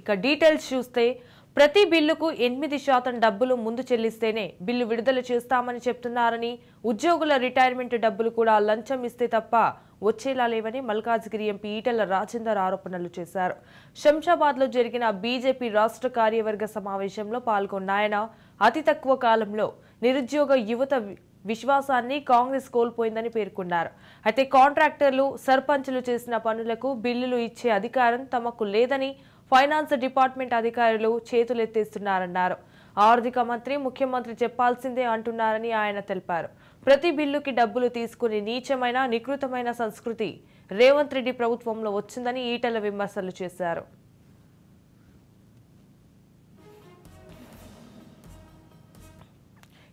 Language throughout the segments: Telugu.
ఇక డీటెయిల్స్ చూస్తే ప్రతి బిల్లుకు 8% డబ్బులు ముందు చెల్లిస్తేనే బిల్లు విడుదల చేస్తామని చెప్తున్నారని, ఉద్యోగుల రిటైర్మెంట్ డబ్బులు కూడా లంచం ఇస్తే తప్ప వచ్చేలా లేవని మల్కాజ్గిరి ఎంపీ ఈటెల రాజేందర్ ఆరోపణలు చేశారు. శంషాబాద్లో జరిగిన బీజేపీ రాష్ట్ర కార్యవర్గ సమావేశంలో పాల్గొన్న ఆయన అతి తక్కువ కాలంలో నిరుద్యోగ యువత విశ్వాసాన్ని కాంగ్రెస్ కోల్పోయిందని పేర్కొన్నారు. అయితే కాంట్రాక్టర్లు, సర్పంచులు చేసిన పనులకు బిల్లులు ఇచ్చే అధికారం తమకు లేదని ఫైనాన్స్ డిపార్ట్మెంట్ అధికారులు చేతులెత్తేస్తున్నారన్నారు. ఆర్థిక మంత్రి, ముఖ్యమంత్రి చెప్పాల్సిందే అంటున్నారని ఆయన తెలిపారు. ప్రతి బిల్లుకి డబ్బులు తీసుకునే నీచమైన, నికృతమైన సంస్కృతి రేవంత్ రెడ్డి ప్రభుత్వంలో వచ్చిందని ఈటెల విమర్శలు చేశారు.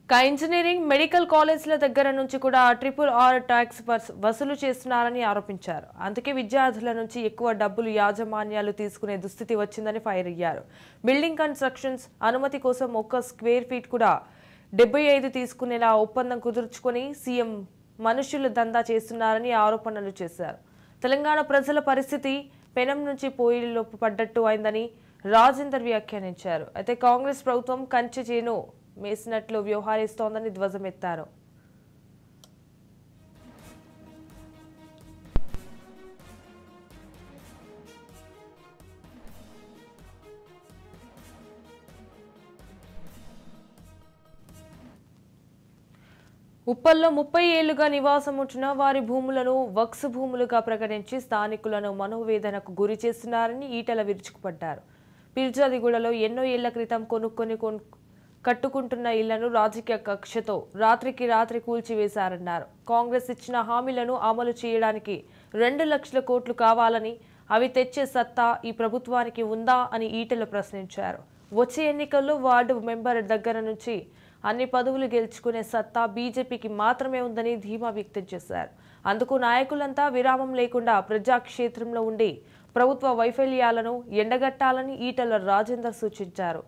ఇంజనీరింగ్, మెడికల్ కాలేజీల దగ్గర నుంచి కూడా RRR ట్యాక్స్ వసూలు చేస్తున్నారని ఆరోపించారు. అందుకే విద్యార్థుల నుంచి ఎక్కువ డబ్బులు యాజమాన్యాలు తీసుకునే దుస్థితి వచ్చిందని ఫైర్ అయ్యారు. బిల్డింగ్ కన్స్ట్రక్షన్స్ అనుమతి కోసం 1 స్క్వేర్ ఫీట్ కూడా 75 తీసుకునేలా ఒప్పందం కుదుర్చుకొని సీఎం మనుషులు దందా చేస్తున్నారని ఆరోపణలు చేశారు. తెలంగాణ ప్రజల పరిస్థితి పెనం నుంచి పోయిలో పడ్డట్టు అయిందని రాజేందర్ వ్యాఖ్యానించారు. అయితే కాంగ్రెస్ ప్రభుత్వం కంచె చేను మేసినట్లు వ్యవహరిస్తోందని ధ్వజమెత్తారు. ఉప్పల్లో 30 ఏళ్లుగా నివాసం ఉంటున్న వారి భూములను వక్స్ భూములుగా ప్రకటించి స్థానికులను మనోవేదనకు గురి చేస్తున్నారని ఈటెల విరుచుకుపడ్డారు. పిర్జాదిగూడలో ఎన్నో ఏళ్ల క్రితం కట్టుకుంటున్న ఇళ్లను రాజకీయ కక్షతో రాత్రికి రాత్రి కూల్చివేశారన్నారు. కాంగ్రెస్ ఇచ్చిన హామీలను అమలు చేయడానికి 2 లక్షల కోట్లు కావాలని, అవి తెచ్చే సత్తా ఈ ప్రభుత్వానికి ఉందా అని ఈటెల ప్రశ్నించారు. వచ్చే ఎన్నికల్లో వార్డు మెంబర్ దగ్గర నుంచి అన్ని పదవులు గెలుచుకునే సత్తా బీజేపీకి మాత్రమే ఉందని ధీమా వ్యక్తం చేశారు. అందుకు నాయకులంతా విరామం లేకుండా ప్రజాక్షేత్రంలో ఉండి ప్రభుత్వ వైఫల్యాలను ఎండగట్టాలని ఈటెల రాజేందర్ సూచించారు.